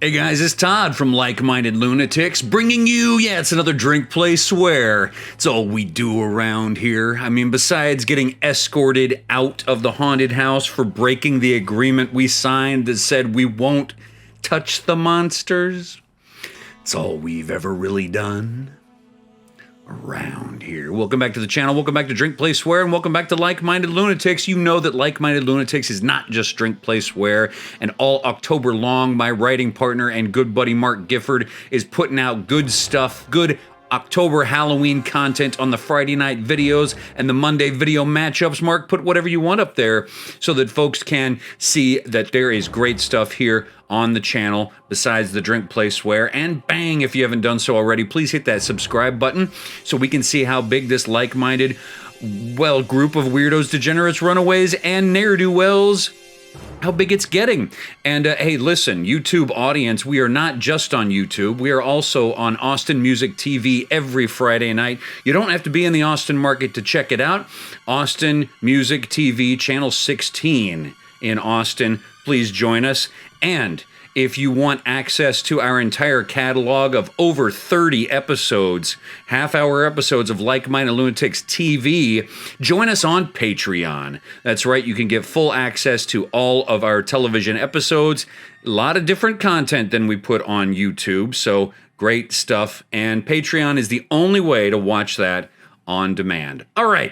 Hey guys, it's Todd from Like Minded Lunatics, bringing you, it's another drink, play, swear. It's all we do around here. I mean, besides getting escorted out of the haunted house for breaking the agreement we signed that said we won't touch the monsters, it's all we've ever really done around here. Welcome back to the channel, welcome back to Drink, Play, Swear, and welcome back to Like Minded Lunatics. You know that Like Minded Lunatics is not just Drink, Play, Swear, and all October long, my writing partner and good buddy Mark Gifford is putting out good stuff, good October Halloween content on the Friday night videos and the Monday video matchups. Mark, put whatever you want up there so that folks can see that there is great stuff here on the channel besides the Drink, Play, Swear. And bang, if you haven't done so already, please hit that subscribe button so we can see how big this like-minded, group of weirdos, degenerates, runaways, and ne'er-do-wells, how big it's getting. And hey, listen, YouTube audience, we are not just on YouTube. We are also on Austin Music TV every Friday night. You don't have to be in the Austin market to check it out. Austin Music TV, channel 16 in Austin. Please join us. And if you want access to our entire catalog of over 30 episodes, half-hour episodes of Like Minded Lunatics TV, join us on Patreon. That's right, you can get full access to all of our television episodes. A lot of different content than we put on YouTube, so great stuff. And Patreon is the only way to watch that on demand. All right.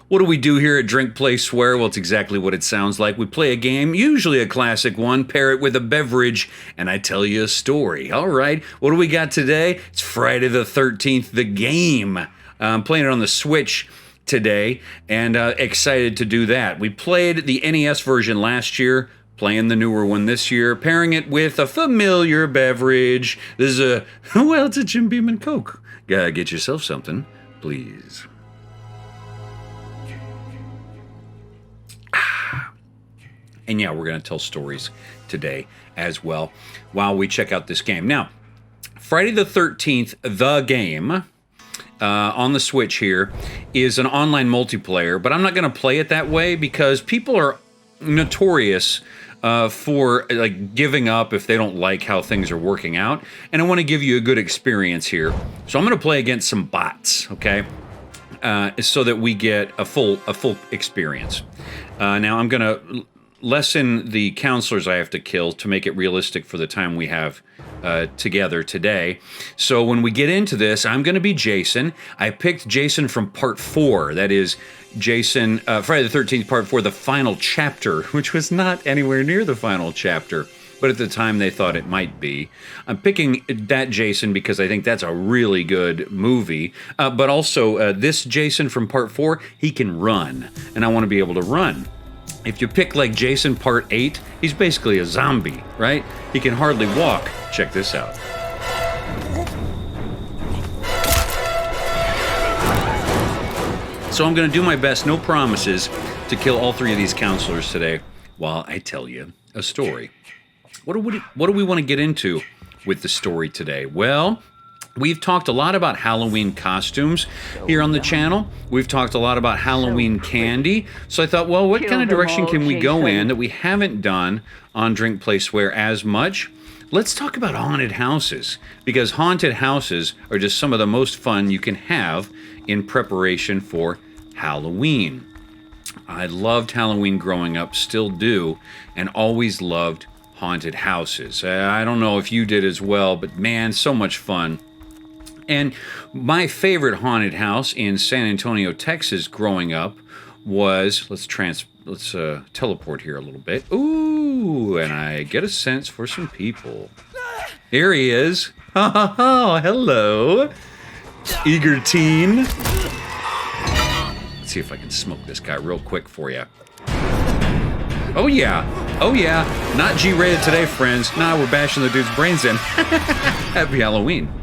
What do we do here at Drink, Play, Swear? Well, it's exactly what it sounds like. We play a game, usually a classic one, pair it with a beverage, and I tell you a story. All right, what do we got today? It's Friday the 13th, the game. I'm playing it on the Switch today, and excited to do that. We played the NES version last year, playing the newer one this year, pairing it with a familiar beverage. This is it's a Jim Beam and Coke. Gotta get yourself something, please. And yeah, we're going to tell stories today as well while we check out this game. Now, Friday the 13th, the game, on the Switch here, is an online multiplayer, but I'm not going to play it that way because people are notorious for giving up if they don't like how things are working out, and I want to give you a good experience here. So I'm going to play against some bots, okay? So that we get a full experience. Now I'm going to lessen the counselors I have to kill to make it realistic for the time we have together today. So when we get into this, I'm going to be Jason. I picked Jason from part 4. That is Jason, Friday the 13th, part 4, the final chapter, which was not anywhere near the final chapter, but at the time they thought it might be. I'm picking that Jason because I think that's a really good movie, but also this Jason from part 4, he can run, and I want to be able to run. If you pick like Jason Part 8, he's basically a zombie, right? He can hardly walk. Check this out. So I'm going to do my best, no promises, to kill all 3 of these counselors today while I tell you a story. What do we want to get into with the story today? Well, we've talked a lot about Halloween costumes here on the channel. We've talked a lot about Halloween candy. So I thought, well, what kind of direction can we go in that we haven't done on Drink, Play, Swear as much? Let's talk about haunted houses, because haunted houses are just some of the most fun you can have in preparation for Halloween. I loved Halloween growing up, still do, and always loved haunted houses. I don't know if you did as well, but man, so much fun. And my favorite haunted house in San Antonio, Texas, growing up was, let's teleport here a little bit. Ooh, and I get a sense for some people. Here he is. Oh, hello, eager teen. Let's see if I can smoke this guy real quick for you. Oh yeah, not G-rated today, friends. Nah, we're bashing the dude's brains in. Happy Halloween.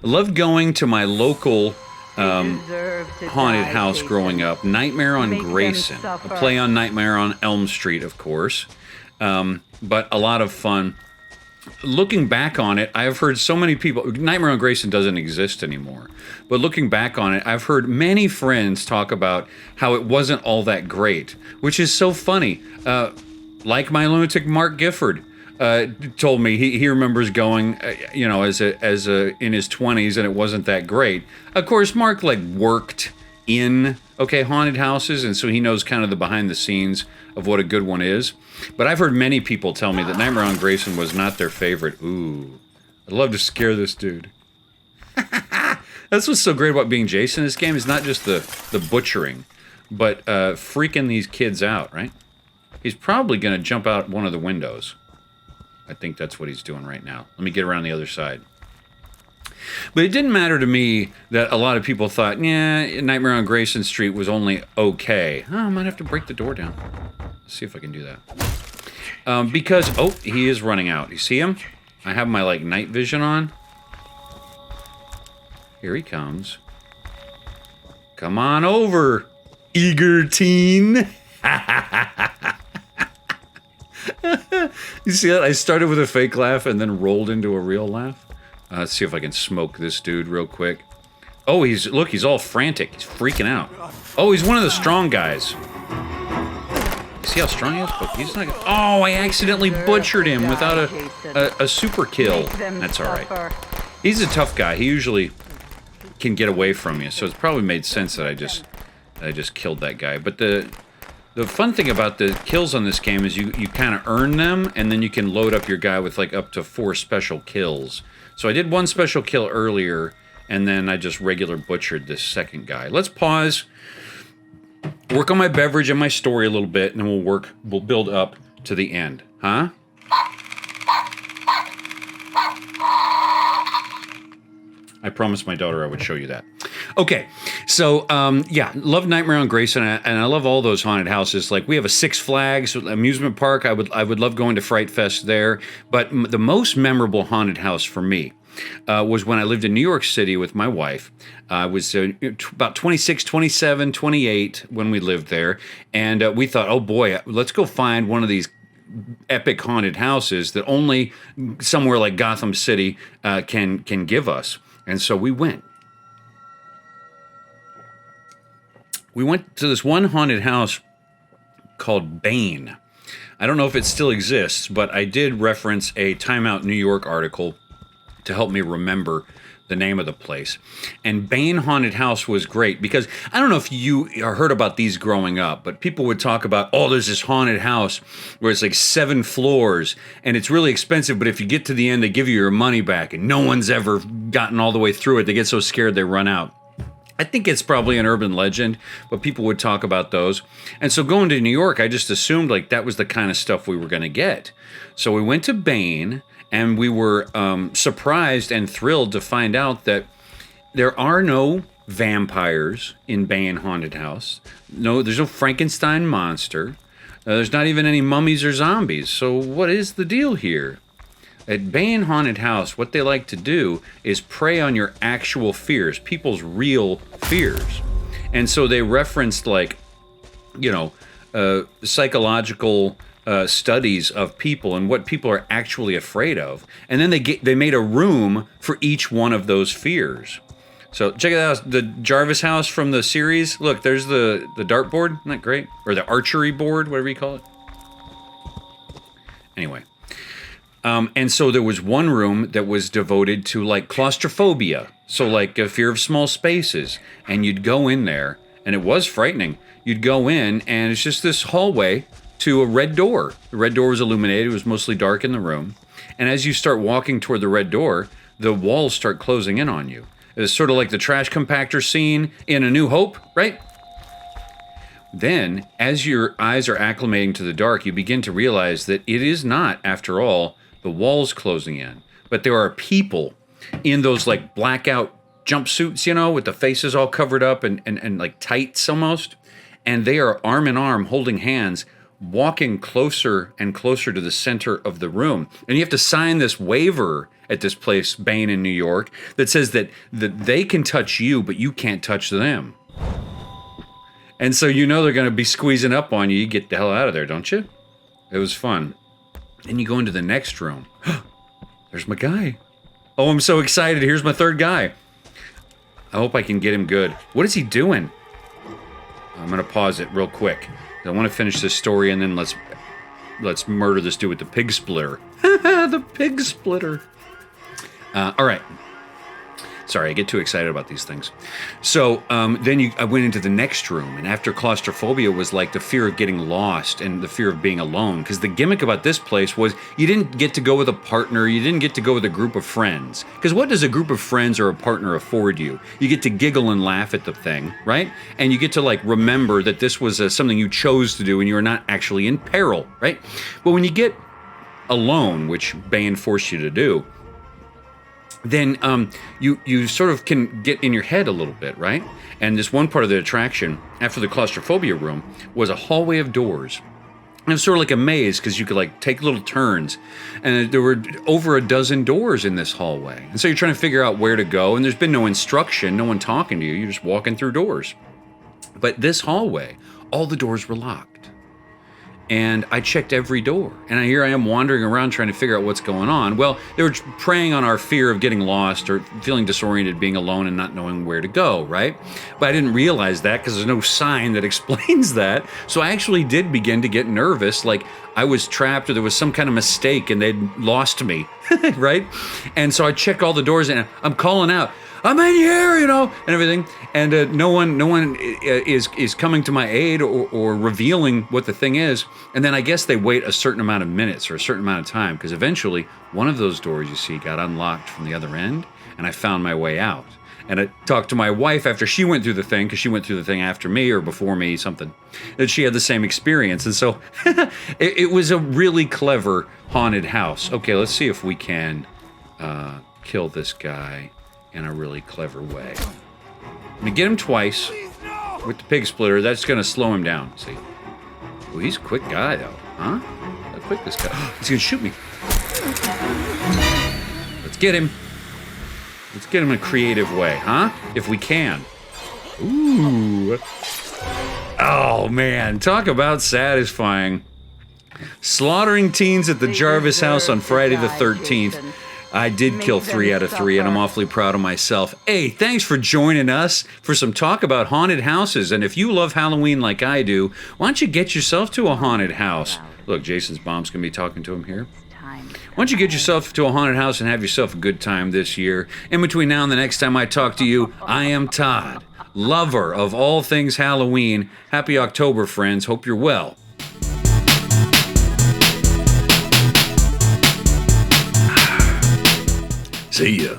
I loved going to my local haunted house growing up, Nightmare on Grayson. A play on Nightmare on Elm Street, of course, but a lot of fun. Looking back on it, I've heard so many people, Nightmare on Grayson doesn't exist anymore, but looking back on it, I've heard many friends talk about how it wasn't all that great, which is so funny. Like my lunatic Mark Gifford, told me he remembers going, you know, as a in his 20s, and it wasn't that great. Of course, Mark like worked in haunted houses, and so he knows kind of the behind the scenes of what a good one is. But I've heard many people tell me that Nightmare on Grayson was not their favorite. Ooh, I'd love to scare this dude. That's what's so great about being Jason in this game, is not just the butchering, but freaking these kids out, right? He's probably going to jump out one of the windows. I think that's what he's doing right now. Let me get around the other side. But it didn't matter to me that a lot of people thought, yeah, Nightmare on Grayson Street was only okay. Oh, I might have to break the door down. Let's see if I can do that. Because, oh, he is running out. You see him? I have my, like, night vision on. Here he comes. Come on over, eager teen. You see that? I started with a fake laugh and then rolled into a real laugh. Let's see if I can smoke this dude real quick. Oh, he's all frantic. He's freaking out. Oh, he's one of the strong guys. See how strong he is? But he's not. Oh, I accidentally butchered him without a super kill. That's all right. He's a tough guy. He usually can get away from you, so it's probably made sense that I just killed that guy. But the fun thing about the kills on this game is you kind of earn them, and then you can load up your guy with like up to 4 special kills. So I did 1 special kill earlier, and then I just regular butchered this second guy. Let's pause, work on my beverage and my story a little bit, and then we'll build up to the end. Huh? I promised my daughter I would show you that. Okay, so yeah, love Nightmare on Grayson, and I love all those haunted houses. Like, we have a Six Flags amusement park. I would love going to Fright Fest there. But the most memorable haunted house for me was when I lived in New York City with my wife. I was about 26, 27, 28 when we lived there, and we thought, oh boy, let's go find one of these epic haunted houses that only somewhere like Gotham City can give us. And so we went. We went to this one haunted house called Bane. I don't know if it still exists, but I did reference a Time Out New York article to help me remember the name of the place. And Bane Haunted House was great because I don't know if you heard about these growing up, but people would talk about, oh, there's this haunted house where it's like 7 floors and it's really expensive, but if you get to the end, they give you your money back, and no one's ever gotten all the way through it. They get so scared they run out. I think it's probably an urban legend, but people would talk about those. And so going to New York, I just assumed like that was the kind of stuff we were going to get. So we went to Bane, and we were surprised and thrilled to find out that there are no vampires in Bane Haunted House. No, there's no Frankenstein monster. There's not even any mummies or zombies. So what is the deal here? At Bane Haunted House, what they like to do is prey on your actual fears, people's real fears. And so they referenced, like, you know, psychological studies of people and what people are actually afraid of. And then they made a room for each one of those fears. So check it out, the Jarvis house from the series. Look, there's the dartboard. Isn't that great? Or the archery board, whatever you call it. Anyway. And so there was one room that was devoted to, like, claustrophobia. So, like, a fear of small spaces. And you'd go in there, and it was frightening. You'd go in, and it's just this hallway to a red door. The red door was illuminated. It was mostly dark in the room. And as you start walking toward the red door, the walls start closing in on you. It's sort of like the trash compactor scene in A New Hope, right? Then, as your eyes are acclimating to the dark, you begin to realize that it is not, after all, the walls closing in, but there are people in those, like, blackout jumpsuits, you know, with the faces all covered up and like tights almost, and they are arm in arm holding hands, walking closer and closer to the center of the room. And you have to sign this waiver at this place, Bane in New York, that says that they can touch you, but you can't touch them. And so you know they're going to be squeezing up on you. You get the hell out of there, don't you? It was fun. Then you go into the next room. There's my guy. Oh, I'm so excited. Here's my third guy. I hope I can get him good. What is he doing? I'm going to pause it real quick. I want to finish this story, and then let's let's murder this dude with the pig splitter. The pig splitter. All right. Sorry, I get too excited about these things. So then I went into the next room, and after claustrophobia was like the fear of getting lost and the fear of being alone. Because the gimmick about this place was you didn't get to go with a partner, you didn't get to go with a group of friends. Because what does a group of friends or a partner afford you? You get to giggle and laugh at the thing, right? And you get to like remember that this was something you chose to do and you were not actually in peril, right? But when you get alone, which Bane forced you to do, then you sort of can get in your head a little bit, right? And this one part of the attraction, after the claustrophobia room, was a hallway of doors. And it was sort of like a maze, because you could like take little turns. And there were over a dozen doors in this hallway. And so you're trying to figure out where to go, and there's been no instruction, no one talking to you, you're just walking through doors. But this hallway, all the doors were locked. And I checked every door. And here I am wandering around trying to figure out what's going on. Well, they were preying on our fear of getting lost or feeling disoriented, being alone and not knowing where to go, right? But I didn't realize that because there's no sign that explains that. So I actually did begin to get nervous, like I was trapped or there was some kind of mistake and they'd lost me, right? And so I check all the doors and I'm calling out, I'm in here, you know, and everything. And no one is coming to my aid or revealing what the thing is. And then I guess they wait a certain amount of minutes or a certain amount of time, because eventually one of those doors, you see, got unlocked from the other end, and I found my way out. And I talked to my wife after she went through the thing, because she went through the thing after me or before me, something, that she had the same experience. And so it was a really clever haunted house. Okay, let's see if we can kill this guy in a really clever way. I'm gonna get him twice with the pig splitter. That's gonna slow him down. See? Oh, he's a quick guy though, huh? How quick this guy? He's gonna shoot me. Let's get him. Let's get him in a creative way, huh? If we can. Ooh. Oh man, talk about satisfying. Slaughtering teens at the Jarvis house on Friday the 13th. I did kill 3 out of 3, and I'm awfully proud of myself. Hey, thanks for joining us for some talk about haunted houses. And if you love Halloween like I do, why don't you get yourself to a haunted house? Look, Jason's mom's going to be talking to him here. Why don't you get yourself to a haunted house and have yourself a good time this year? In between now and the next time I talk to you, I am Todd, lover of all things Halloween. Happy October, friends. Hope you're well. See ya.